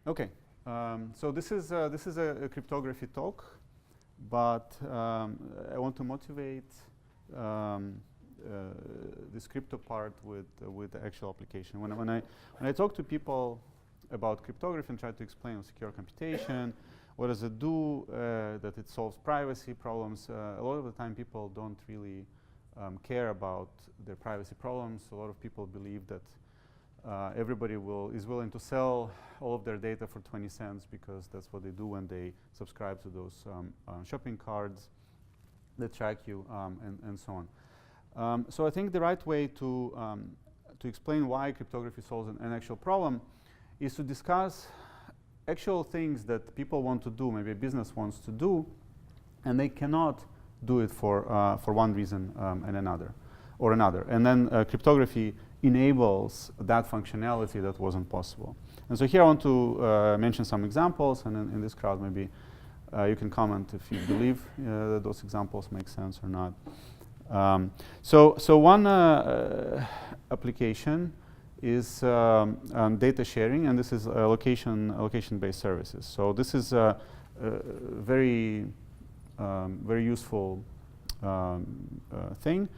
Okay, so this is a cryptography talk, but I want to motivate this crypto part with the actual application. When I talk to people about cryptography and try to explain secure computation, what does it do, that it solves privacy problems, a lot of the time people don't really care about their privacy problems. A lot of people believe that everybody is willing to sell all of their data for 20 cents because that's what they do when they subscribe to those shopping cards that track you and so on. So I think the right way to explain why cryptography solves an actual problem is to discuss actual things that people want to do, maybe a business wants to do, and they cannot do it for one reason and another. And then cryptography enables that functionality that wasn't possible. And so here I want to mention some examples, and in this crowd maybe you can comment if you believe that those examples make sense or not. So one application is data sharing, and this is location-based services. So this is a very useful thing.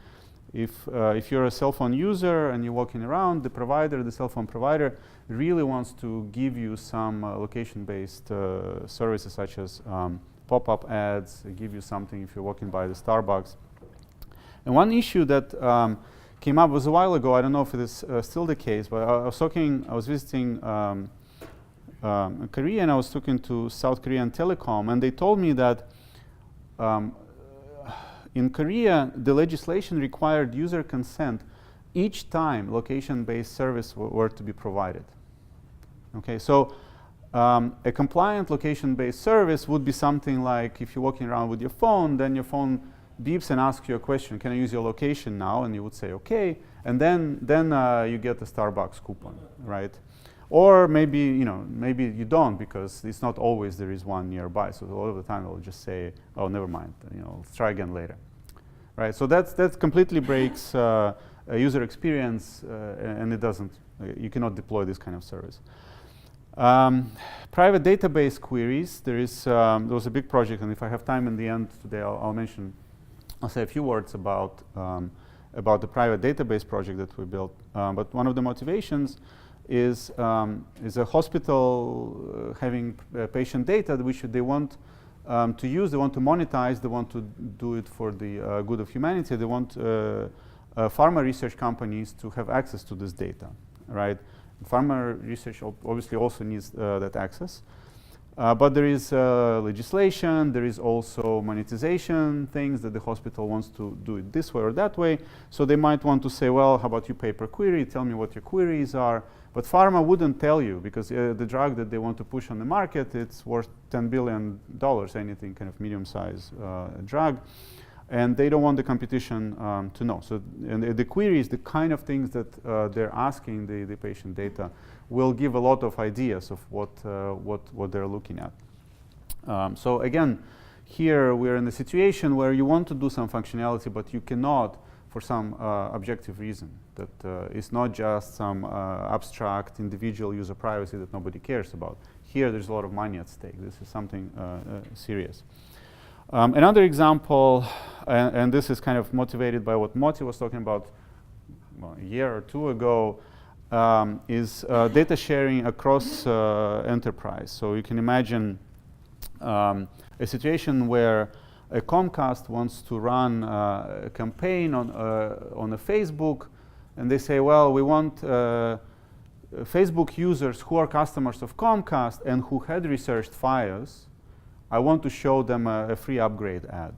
If you're a cell phone user and you're walking around, the cell phone provider really wants to give you some location-based services such as pop-up ads, give you something if you're walking by the Starbucks. And one issue that came up was a while ago, I don't know if it is still the case, but I was visiting Korea, and I was talking to South Korean Telecom, and they told me that in Korea, the legislation required user consent each time location-based service were to be provided. Okay, so a compliant location-based service would be something like if you're walking around with your phone, then your phone beeps and asks you a question, can I use your location now? And you would say, okay, and then you get a Starbucks coupon, right? Or maybe you don't, because it's not always there is one nearby. So a lot of the time they'll just say, oh, never mind, let's try again later. Right, so that completely breaks a user experience, and it doesn't. You cannot deploy this kind of service. Private database queries. There was a big project, and if I have time in the end today, I'll say a few words about the private database project that we built. But one of the motivations is a hospital having patient data which they want to use, they want to monetize, they want to do it for the good of humanity. They want pharma research companies to have access to this data, right? Pharma research obviously also needs that access. But there is legislation, there is also monetization things that the hospital wants to do it this way or that way. So they might want to say, well, how about you pay per query, tell me what your queries are. But pharma wouldn't tell you, because the drug that they want to push on the market, it's worth $10 billion, anything kind of medium-sized drug. And they don't want the competition to know. So and the queries, the kind of things that they're asking the patient data will give a lot of ideas of what they're looking at. So again, here we're in a situation where you want to do some functionality, but you cannot for some objective reason. That is not just some abstract individual user privacy that nobody cares about. Here there's a lot of money at stake. This is something serious. Another example, and this is kind of motivated by what Moti was talking about a year or two ago, is data sharing across enterprise. So you can imagine a situation where a Comcast wants to run a campaign on a Facebook, and they say, well, we want Facebook users who are customers of Comcast and who had researched FiOS. I want to show them a free upgrade ad.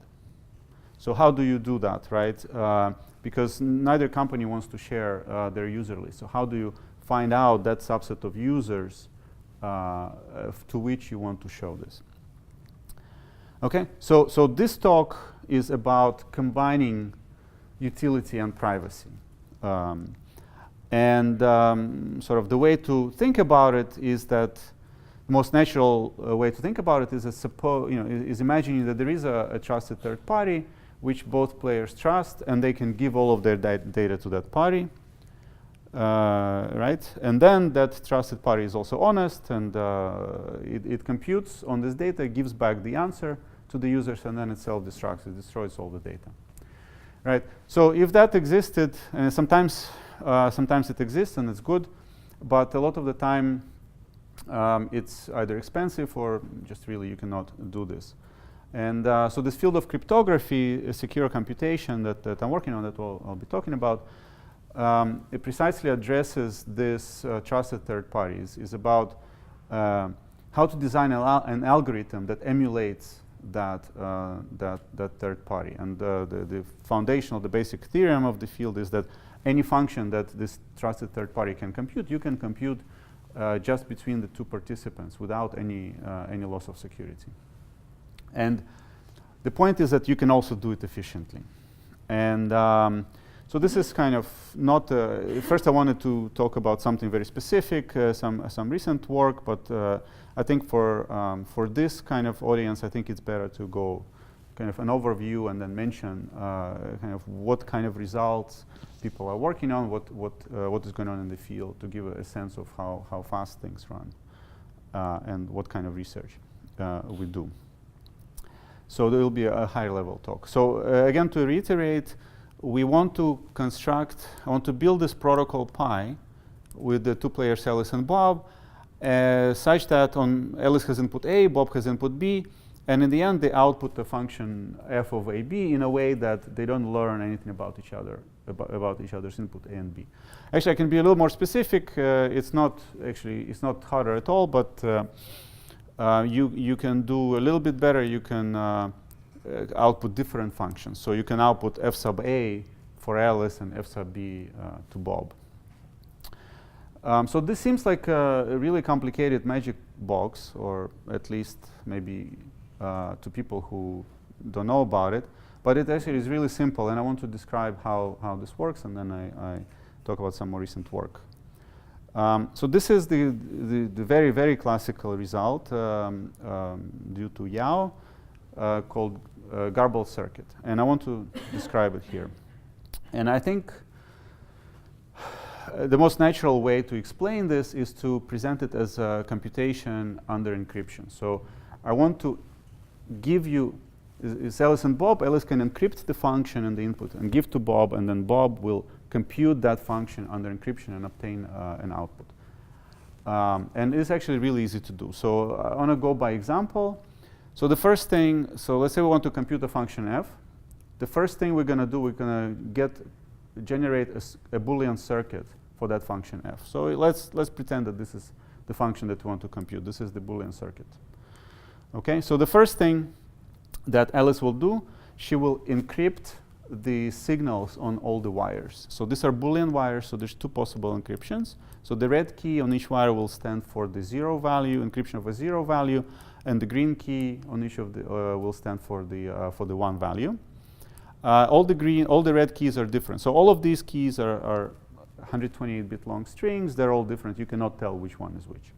So how do you do that, right? Because neither company wants to share their user list. So how do you find out that subset of users to which you want to show this? Okay, so this talk is about combining utility and privacy. Sort of the way to think about it is that the most natural way to think about it is is imagining that there is a trusted third party which both players trust, and they can give all of their data to that party. right? And then that trusted party is also honest, and it computes on this data, gives back the answer to the users, and then it self-destructs. It destroys all the data, right? So if that existed, and sometimes it exists and it's good, but a lot of the time it's either expensive or just really you cannot do this. And so this field of cryptography, secure computation that I'm working on, that I'll be talking about, it precisely addresses this trusted third parties. Is about how to design an algorithm that emulates that third party. And the foundational, the basic theorem of the field is that any function that this trusted third party can compute, you can compute just between the two participants without any loss of security. And the point is that you can also do it efficiently. And so this is kind of not, first I wanted to talk about something very specific, some recent work, but I think for this kind of audience, I think it's better to go kind of an overview and then mention kind of what kind of results people are working on, what is going on in the field, to give a sense of how fast things run and what kind of research we do. So there will be a higher level talk. So again, to reiterate, we want to I want to build this protocol Pi with the two players Alice and Bob, such that Alice has input A, Bob has input B, and in the end they output the function f of AB in a way that they don't learn anything about each other, about each other's input A and B. Actually, I can be a little more specific. It's not harder at all, but you can do a little bit better. You can output different functions. So you can output f sub A for Alice and f sub B to Bob. So this seems like a really complicated magic box, or at least maybe to people who don't know about it. But it actually is really simple, and I want to describe how this works, and then I talk about some more recent work. So this is the very, very classical result due to Yao called garbled circuit. And I want to describe it here. And I think the most natural way to explain this is to present it as a computation under encryption. So I want to give you, it's Alice and Bob. Alice can encrypt the function and the input and give to Bob, and then Bob will compute that function under encryption and obtain an output. And it's actually really easy to do. So I want to go by example. So the first thing, so let's say we want to compute a function f. The first thing we're going to do, we're going to generate a Boolean circuit for that function f. So let's pretend that this is the function that we want to compute. This is the Boolean circuit. Okay, so the first thing that Alice will do, she will encrypt the signals on all the wires. So these are Boolean wires, so there's two possible encryptions. So the red key on each wire will stand for the 0 value, encryption of a 0 value, and the green key on each of the will stand for the 1 value. All the red keys are different. So all of these keys are 128-bit long strings. They're all different. You cannot tell which one is which.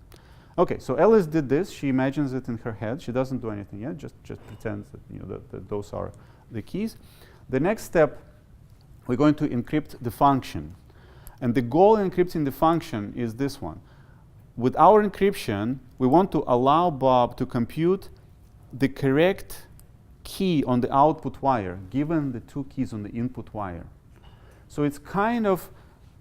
Okay, so Alice did this. She imagines it in her head. She doesn't do anything yet. Just pretends that that those are the keys. The next step, we're going to encrypt the function. And the goal in encrypting the function is this one. With our encryption, we want to allow Bob to compute the correct key on the output wire, given the two keys on the input wire. So it's kind of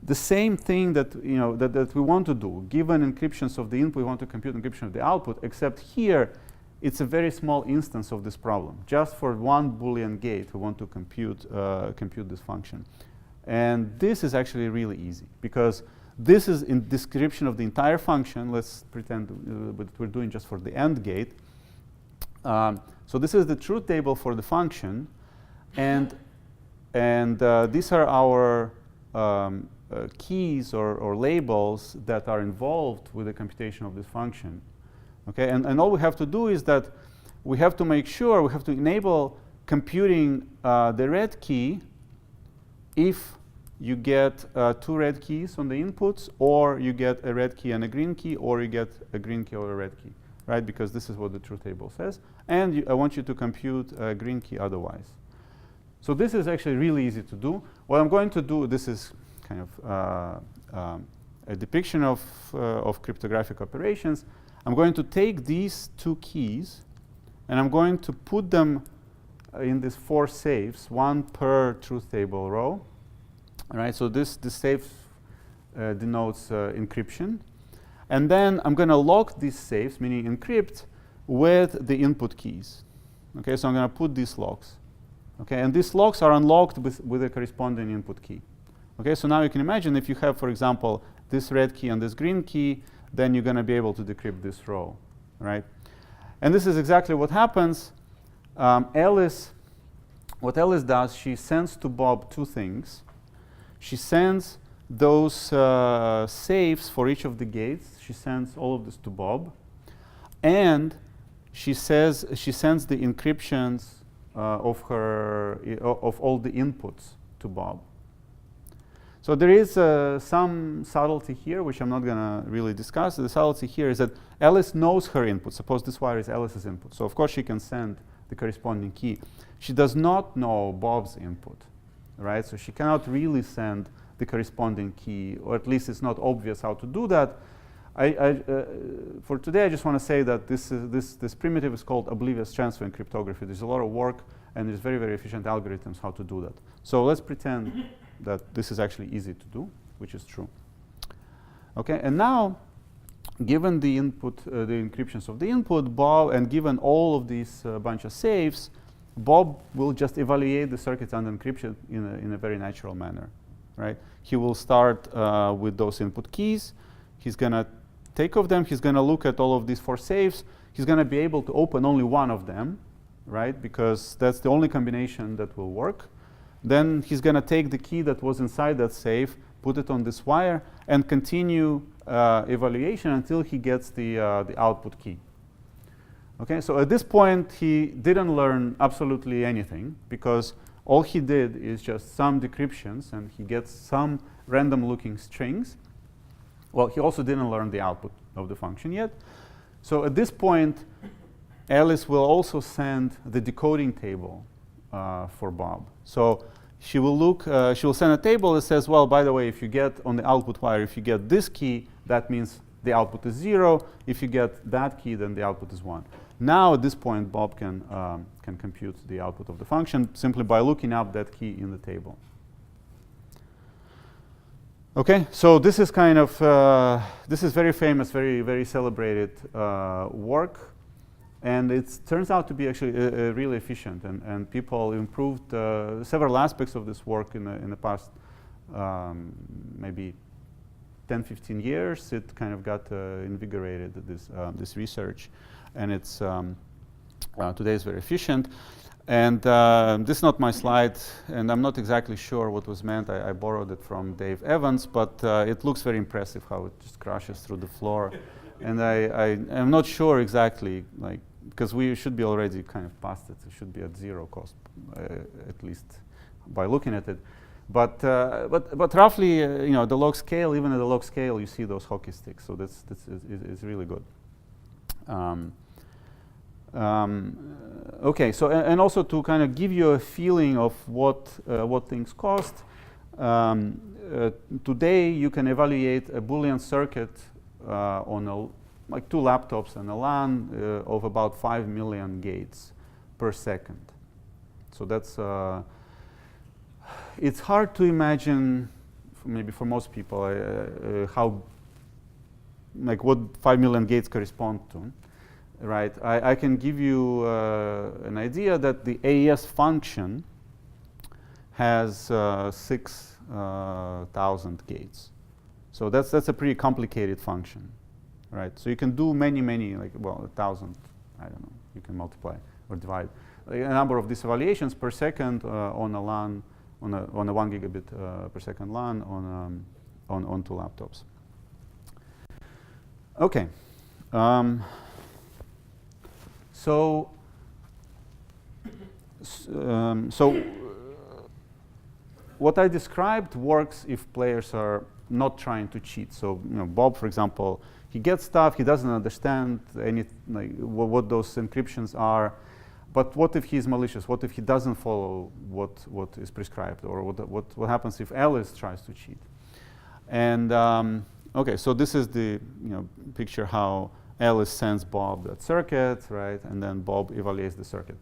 the same thing that we want to do. Given encryptions of the input, we want to compute encryption of the output, except here, it's a very small instance of this problem. Just for one Boolean gate, we want to compute this function. And this is actually really easy, because this is in description of the entire function. Let's pretend that we're doing just for the AND gate. So this is the truth table for the function, and these are our keys or labels that are involved with the computation of this function. Okay, and all we have to do is that we have to make sure, we have to enable computing the red key if you get 2 red keys on the inputs, or you get a red key and a green key, or you get a green key or a red key, right? Because this is what the truth table says. And I want you to compute a green key otherwise. So this is actually really easy to do. What I'm going to do, this is kind of a depiction of cryptographic operations. I'm going to take these two keys and I'm going to put them in these 4 safes, one per truth table row. All right, so this safe denotes encryption. And then I'm going to lock these safes, meaning encrypt, with the input keys. Okay, so I'm going to put these locks. Okay, and these locks are unlocked with a corresponding input key. Okay, so now you can imagine if you have, for example, this red key and this green key, then you're going to be able to decrypt this row, right? And this is exactly what happens. What Alice does, she sends to Bob 2 things. She sends those safes for each of the gates. She sends all of this to Bob. And she sends the encryptions of all the inputs to Bob. So there is some subtlety here, which I'm not going to really discuss. The subtlety here is that Alice knows her input. Suppose this wire is Alice's input. So of course she can send the corresponding key. She does not know Bob's input, right? So she cannot really send the corresponding key, or at least it's not obvious how to do that. For today, I just want to say that this primitive is called oblivious transfer in cryptography. There's a lot of work, and there's very, very efficient algorithms how to do that. So let's pretend that this is actually easy to do, which is true. Okay, and now, given the input, the encryptions of the input, Bob, and given all of these bunch of safes, Bob will just evaluate the circuits under encryption in a very natural manner, right? He will start with those input keys. He's going to take of them. He's going to look at all of these 4 safes. He's going to be able to open only one of them, right? Because that's the only combination that will work. Then he's going to take the key that was inside that safe, put it on this wire, and continue evaluation until he gets the output key. Okay, so at this point, he didn't learn absolutely anything, because all he did is just some decryptions, and he gets some random-looking strings. Well, he also didn't learn the output of the function yet. So at this point, Alice will also send the decoding table for Bob. So she will send a table that says, well, by the way, if you get on the output wire, if you get this key, that means the output is 0. If you get that key, then the output is 1. Now, at this point, Bob can compute the output of the function simply by looking up that key in the table. Okay, so this is kind of this is very famous, very, very celebrated work. And it turns out to be actually really efficient, and people improved several aspects of this work in the past maybe 10, 15 years. It kind of got invigorated, this research, and it's today is very efficient. And this is not my slide, and I'm not exactly sure what was meant. I borrowed it from Dave Evans, but it looks very impressive how it just crashes through the floor. And I'm not sure exactly, like, because we should be already kind of past it. It should be at 0 cost, at least by looking at it. But roughly, you know, the log scale, even at the log scale, you see those hockey sticks. So that's is really good. Okay, so and also to kind of give you a feeling of what things cost. Today, you can evaluate a Boolean circuit on like 2 laptops and a LAN of about 5 million gates per second. So that's it's hard to imagine, maybe for most people, how, like, what 5 million gates correspond to, right? I can give you an idea that the AES function has 6,000 gates. So that's a pretty complicated function, right? So you can do many, like, well, 1,000, I don't know, you can multiply or divide a number of these evaluations per second on a LAN, on a 1 gigabit per second LAN on 2 laptops. Okay. So what I described works if players are not trying to cheat. So, you know, Bob, for example, he gets stuff, he doesn't understand what those encryptions are. But what if he's malicious? What if he doesn't follow what is prescribed? Or what happens if Alice tries to cheat? And okay, so this is the picture how Alice sends Bob that circuit, right? And then Bob evaluates the circuit.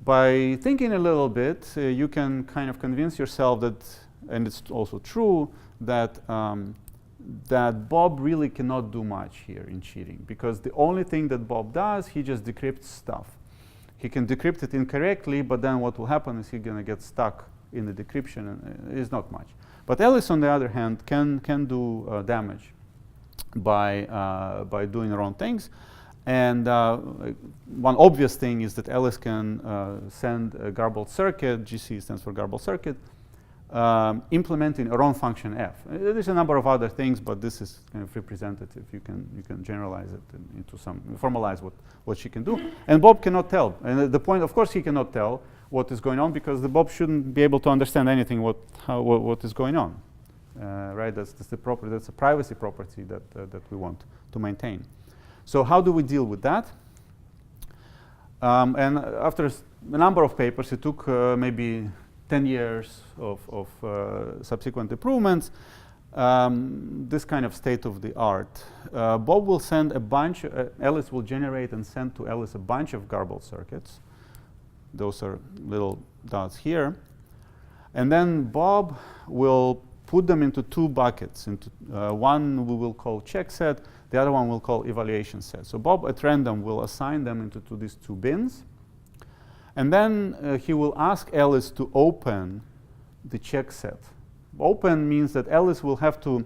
By thinking a little bit, you can kind of convince yourself that, and it's also true, that that Bob really cannot do much here in cheating, because the only thing that Bob does, he just decrypts stuff. He can decrypt it incorrectly, but then what will happen is he's going to get stuck in the decryption, and it's not much. But Alice, on the other hand, can do damage by doing wrong things. And one obvious thing is that Alice can send a garbled circuit, GC stands for garbled circuit, implementing a wrong function f. There's a number of other things, but this is kind of representative. You can generalize it into some, formalize what she can do. And Bob cannot tell. And the point, of course, he cannot tell what is going on, because the Bob shouldn't be able to understand anything what is going on. Right? That's the property. That's a privacy property that we want to maintain. So how do we deal with that? And after a number of papers, it took maybe 10 years of subsequent improvements, this kind of state of the art. Bob will send a bunch, Alice will generate and send to Alice a bunch of garbled circuits. Those are little dots here. And then Bob will put them into two buckets. Into one we will call check set, the other one we'll call evaluation set. So Bob at random will assign them into these two bins. And then he will ask Alice to open the check set. Open means that Alice will have to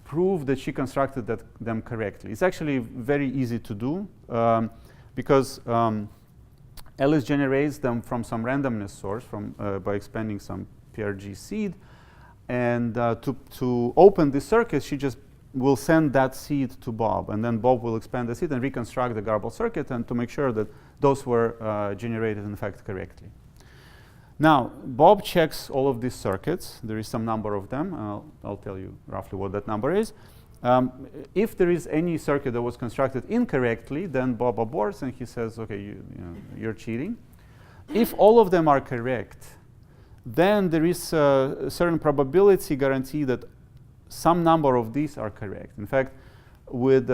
prove that she constructed them correctly. It's actually very easy to do because Alice generates them from some randomness source by expanding some PRG seed. And to open the circuit, she just will send that seed to Bob. And then Bob will expand the seed and reconstruct the garbled circuit, and to make sure that those were generated, in fact, correctly. Now, Bob checks all of these circuits. There is some number of them. I'll tell you roughly what that number is. If there is any circuit that was constructed incorrectly, then Bob aborts and he says, okay, you're cheating. If all of them are correct, then there is a certain probability guarantee that some number of these are correct. In fact, with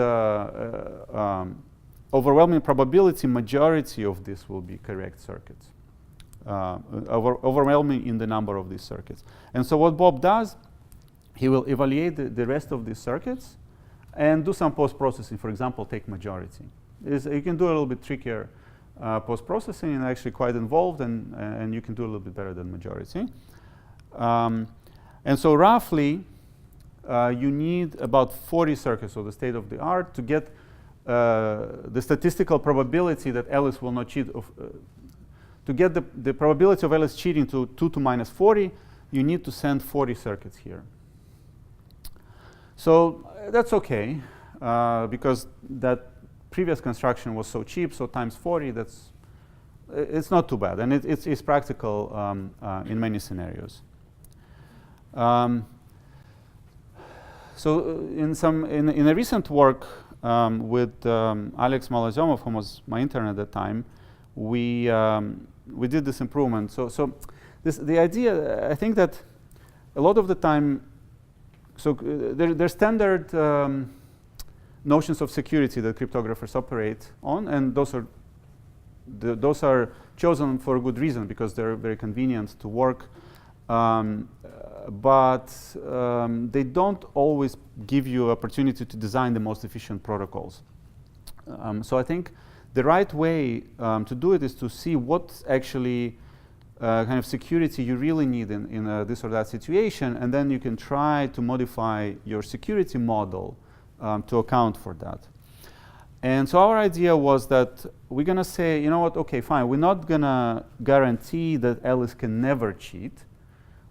overwhelming probability, majority of this will be correct circuits. Overwhelming in the number of these circuits. And so what Bob does, he will evaluate the rest of these circuits and do some post-processing. For example, take majority. You can do a little bit trickier post-processing and actually quite involved, and you can do a little bit better than majority. And so roughly, you need about 40 circuits, so the state of the art, to get the statistical probability that Alice will not cheat. To get the probability of Alice cheating to 2 to minus 40, you need to send 40 circuits here. So that's okay, because that previous construction was so cheap, so times 40, it's not too bad, and it's practical in many scenarios. So in a recent work with Alex Malazomov, who was my intern at the time, we did this improvement. So the idea, I think that a lot of the time, so there's standard notions of security that cryptographers operate on, and those are chosen for a good reason, because they're very convenient to work. But they don't always give you opportunity to design the most efficient protocols. So I think the right way to do it is to see what actually kind of security you really need in this or that situation, and then you can try to modify your security model to account for that. And so our idea was that we're going to say, you know what, okay, fine, we're not going to guarantee that Alice can never cheat.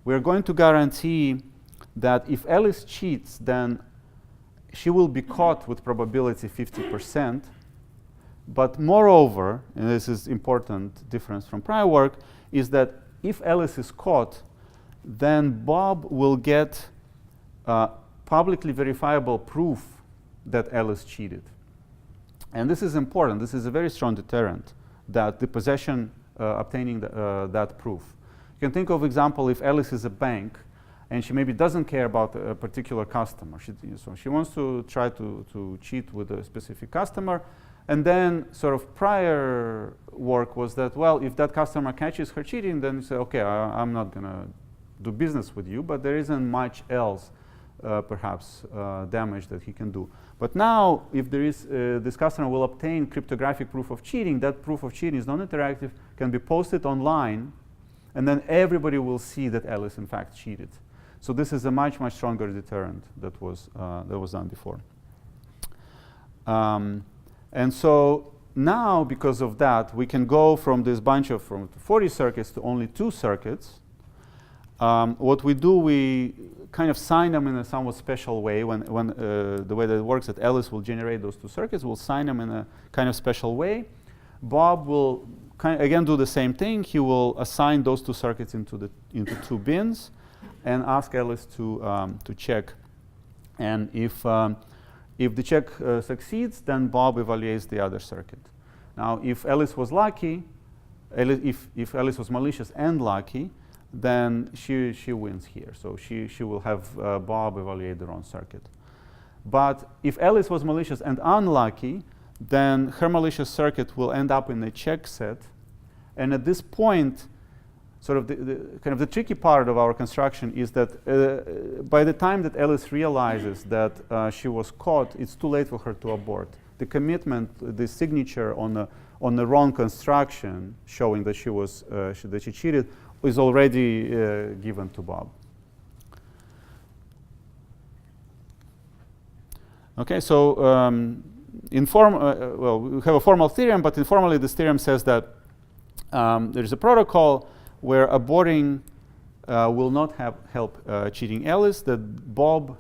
We're going to guarantee that if Alice cheats, then she will be caught with probability 50%. But moreover, and this is important difference from prior work, is that if Alice is caught, then Bob will get publicly verifiable proof that Alice cheated. And this is important. This is a very strong deterrent, that the possession obtaining that proof. You can think of example, if Alice is a bank and she maybe doesn't care about a particular customer. So she wants to try to cheat with a specific customer. And then sort of prior work was that, well, if that customer catches her cheating, then you say, okay, I'm not going to do business with you, but there isn't much else, perhaps, damage that he can do. But now, if there is, this customer will obtain cryptographic proof of cheating, that proof of cheating is non-interactive, can be posted online, and then everybody will see that Alice, in fact, cheated. So this is a much, much stronger deterrent that was done before. And so now, because of that, we can go from this bunch of 40 circuits to only 2 circuits. What we do, we kind of sign them in a somewhat special way. When the way that it works, that Alice will generate those 2 circuits, we'll sign them in a kind of special way. Bob will again do the same thing. He will assign those 2 circuits into 2 bins, and ask Alice to check. And if the check succeeds, then Bob evaluates the other circuit. Now, if Alice was lucky, if Alice was malicious and lucky, then she wins here. So she will have Bob evaluate the wrong circuit. But if Alice was malicious and unlucky, then her malicious circuit will end up in a check set. And at this point, sort of the tricky part of our construction is that by the time that Alice realizes that she was caught, it's too late for her to abort. The commitment, the signature on the wrong construction, showing that she cheated, is already given to Bob. Okay, so well, we have a formal theorem, but informally this theorem says that there is a protocol where aborting will not help cheating Alice, that Bob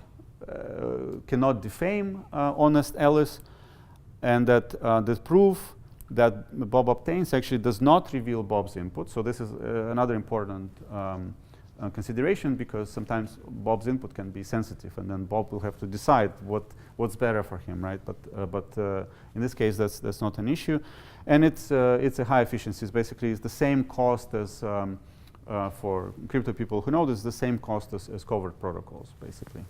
cannot defame honest Alice, and that the proof that Bob obtains actually does not reveal Bob's input. So this is another important consideration, because sometimes Bob's input can be sensitive, and then Bob will have to decide what's better for him, right? But in this case, that's not an issue, and it's a high efficiency. It's the same cost as for crypto people who know this, the same cost as covert protocols, basically.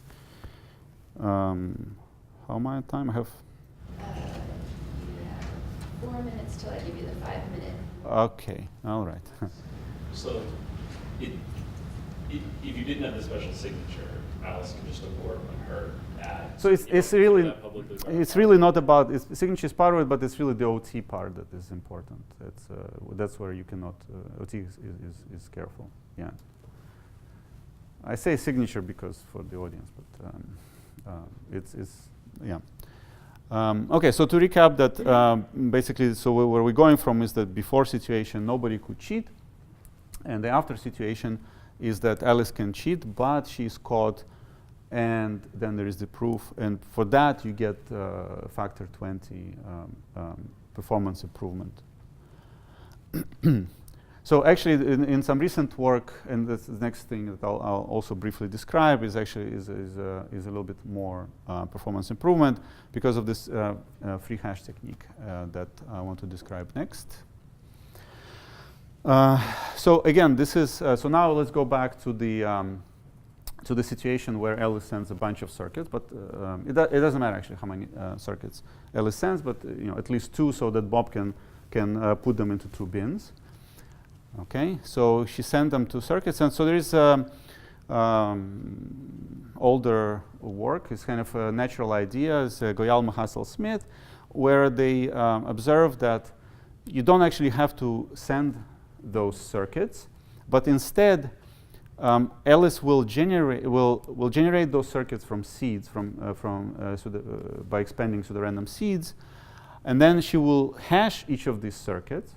How am I at time? I have 4 minutes till I give you the 5-minute. Okay, all right. So, if you didn't have the special signature, Alice can just abort on her ad. So it's really not about signature is part of it, but it's really the OT part that is important. That's where you cannot. OT is careful. Yeah. I say signature because for the audience, but it's yeah. Okay, so to recap that, basically, so where we're going from is that before situation, nobody could cheat. And the after situation is that Alice can cheat, but she's caught, and then there is the proof. And for that, you get factor 20 performance improvement. So actually, in some recent work, and this is the next thing that I'll also briefly describe, is actually is a little bit more performance improvement because of this free hash technique that I want to describe next. So again, this is so now let's go back to the situation where Alice sends a bunch of circuits, but it doesn't matter actually how many circuits Alice sends, but at least 2, so that Bob can put them into 2 bins. Okay, so she sent them 2 circuits, and so there is older work. It's kind of a natural idea. It's Goyal, Hassel, Smith, where they observe that you don't actually have to send those circuits, but instead Alice will generate those circuits from seeds by expanding pseudorandom seeds, and then she will hash each of these circuits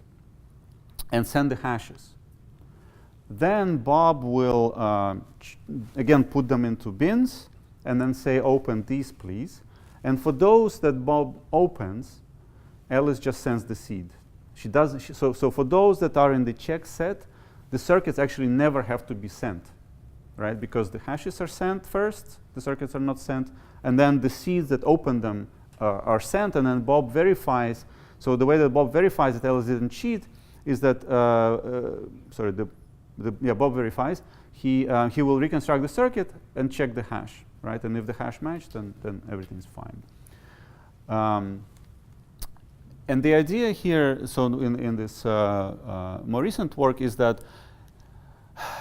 and send the hashes. Then Bob will again put them into bins and then say, open these please. And for those that Bob opens, Alice just sends the seed. She doesn't. So for those that are in the check set, the circuits actually never have to be sent, right? Because the hashes are sent first, the circuits are not sent, and then the seeds that open them are sent, and then Bob verifies. So the way that Bob verifies that Alice didn't cheat is that Bob verifies. he will reconstruct the circuit and check the hash, right? And if the hash matched, then everything's fine. And the idea here, so in this more recent work, is that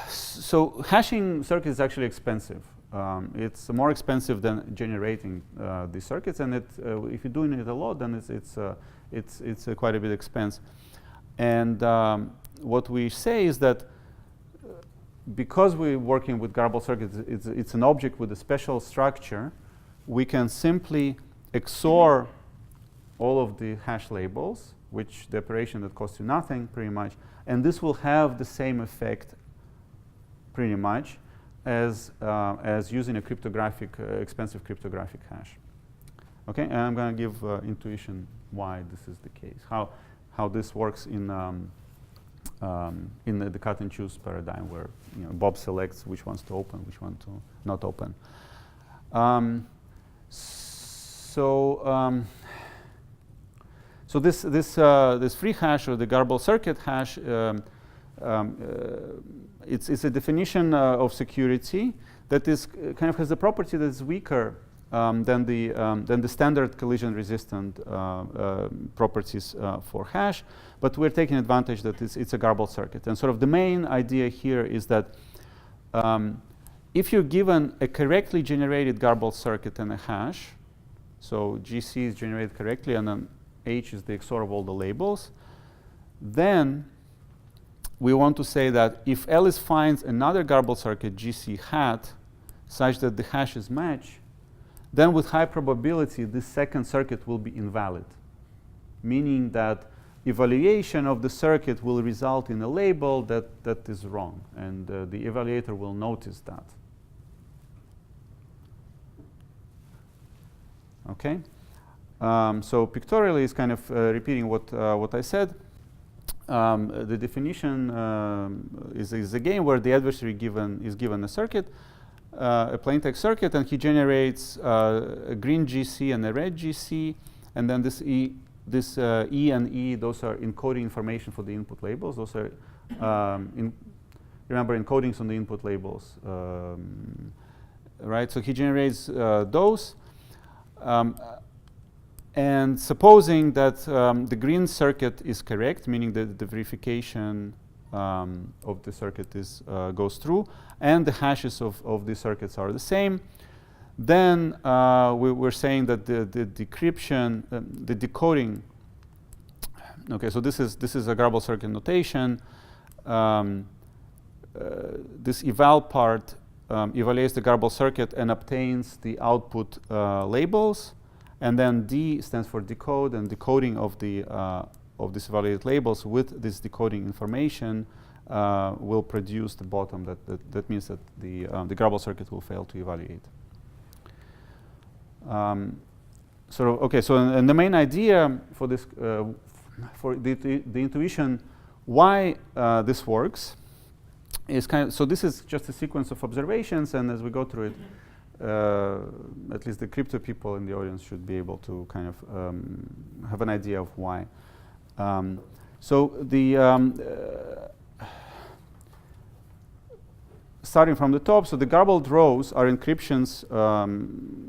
so hashing circuits is actually expensive. It's more expensive than generating these circuits, and if you're doing it a lot, then it's quite a bit expense. And what we say is that because we're working with garbled circuits, it's an object with a special structure. We can simply XOR all of the hash labels, which the operation that costs you nothing, pretty much, and this will have the same effect, pretty much, as using a expensive cryptographic hash. Okay, and I'm going to give intuition why this is the case, how this works in the cut and choose paradigm, where Bob selects which ones to open, which one to not open. So this free hash, or the garbled circuit hash, it's a definition of security that is kind of has a property that is weaker than the standard collision-resistant properties for hash, but we're taking advantage that it's a garbled circuit. And sort of the main idea here is that if you're given a correctly generated garbled circuit and a hash, so GC is generated correctly, and then H is the XOR of all the labels, then we want to say that if Alice finds another garbled circuit, GC hat, such that the hashes match, then with high probability, this second circuit will be invalid, meaning that evaluation of the circuit will result in a label that is wrong, and the evaluator will notice that. Okay? So pictorially is kind of repeating what I said. The definition is a game where the adversary is given a circuit, a plain text circuit, and he generates a green GC and a red GC, and then this E and E, those are encoding information for the input labels. Those are, remember, encodings on the input labels, right? So he generates those. And supposing that the green circuit is correct, meaning that the verification of the circuit goes through, and the hashes of the circuits are the same, then we're saying that the decryption, the decoding. Okay, so this is a garbled circuit notation. This eval part evaluates the garbled circuit and obtains the output labels. And then D stands for decode, and decoding of these evaluated labels with this decoding information will produce the bottom. That means that the garbled circuit will fail to evaluate. And the main idea for this, for the intuition why this works is so this is just a sequence of observations, and as we go through it, at least the crypto people in the audience should be able to kind of have an idea of why. Starting from the top, so the garbled rows are encryptions.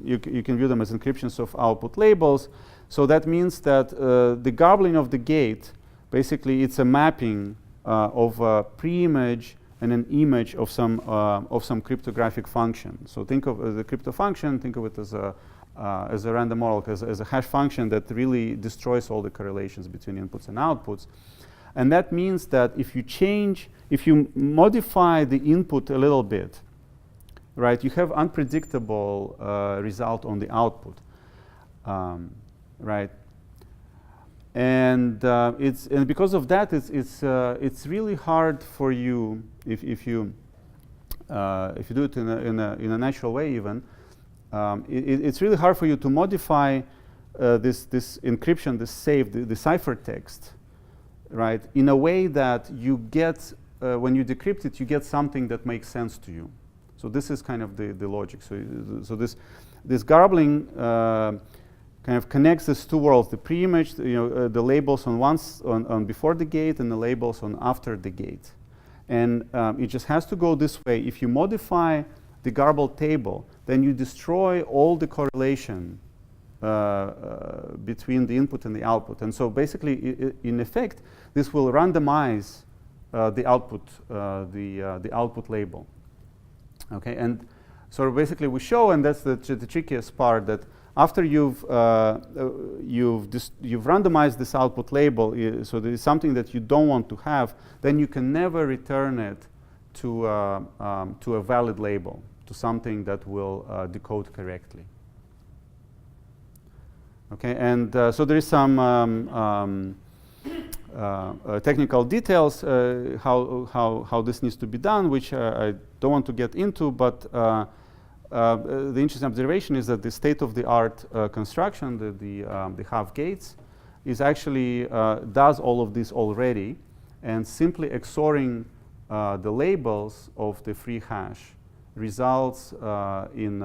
You can view them as encryptions of output labels. So that means that the garbling of the gate, basically, it's a mapping of a pre-image and an image of some cryptographic function. So think of the crypto function. Think of it as a random model, as a hash function that really destroys all the correlations between inputs and outputs. And that means that if you modify the input a little bit, right, you have unpredictable result on the output, right? And because of that, it's really hard for you if you do it in a natural way even. It's really hard for you to modify this encryption, this save, the ciphertext, right, in a way that you get when you decrypt it, you get something that makes sense to you. So this is kind of the logic. So this garbling kind of connects these two worlds: the pre-image, the labels on before the gate, and the labels on after the gate. And it just has to go this way. If you modify the garbled table, then you destroy all the correlation between the input and the output. And so basically, in effect, this will randomize the output label. Okay, and so basically we show, and that's the trickiest part, that after you've randomized this output label, so there is something that you don't want to have, then you can never return it to a valid label, to something that will decode correctly. Okay, and so there is some technical details how this needs to be done, which I don't want to get into, but the interesting observation is that the state-of-the-art construction, the half gates, is actually does all of this already, and simply XORing the labels of the free hash results in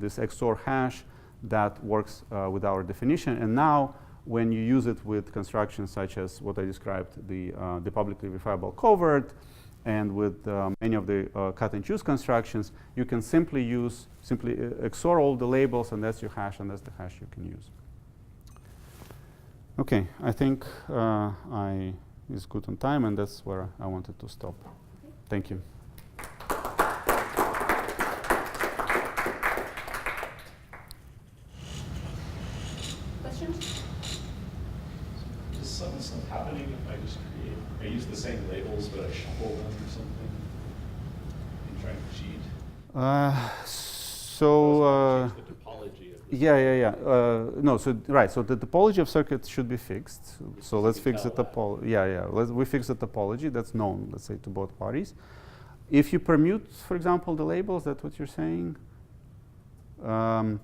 this XOR hash that works with our definition. And now, when you use it with constructions such as what I described, the publicly verifiable covert, and with many of the cut and choose constructions, you can simply XOR all the labels, and that's your hash, and that's the hash you can use. Okay, I think I is good on time, and that's where I wanted to stop. Thank you. Questions? Does some stuff happening if I use the same labels, but I shuffle them or something and try to cheat? So change the topology of the yeah. No, so right. So the topology of circuits should be fixed. So let's fix the topology. Yeah. We fix the topology that's known, let's say, to both parties. If you permute, for example, the labels, that's what you're saying. That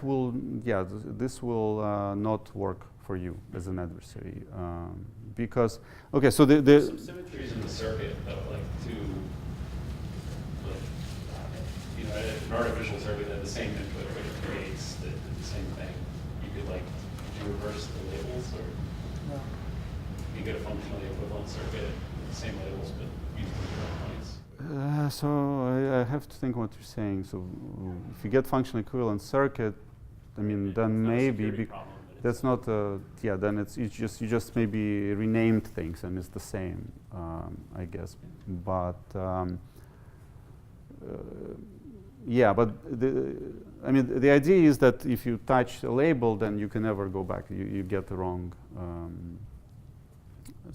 will, this will not work for you as an adversary, because okay. So There's some symmetries in the circuit though, an artificial circuit that the same input creates the same thing. You could do reverse the labels, or no. You get a functionally equivalent circuit with the same labels but using different points. So I have to think what you're saying. So if you get functionally equivalent circuit, I mean, then maybe that's not then it's you just maybe renamed things and it's the same, I guess. But but the idea is that if you touch a label, then you can never go back. You get the wrong.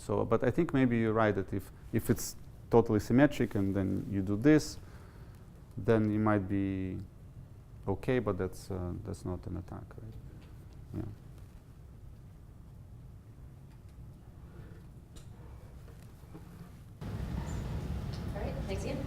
But I think maybe you're right that if it's totally symmetric and then you do this, then you might be okay. But that's not an attack, right? Yeah. All right, thanks again.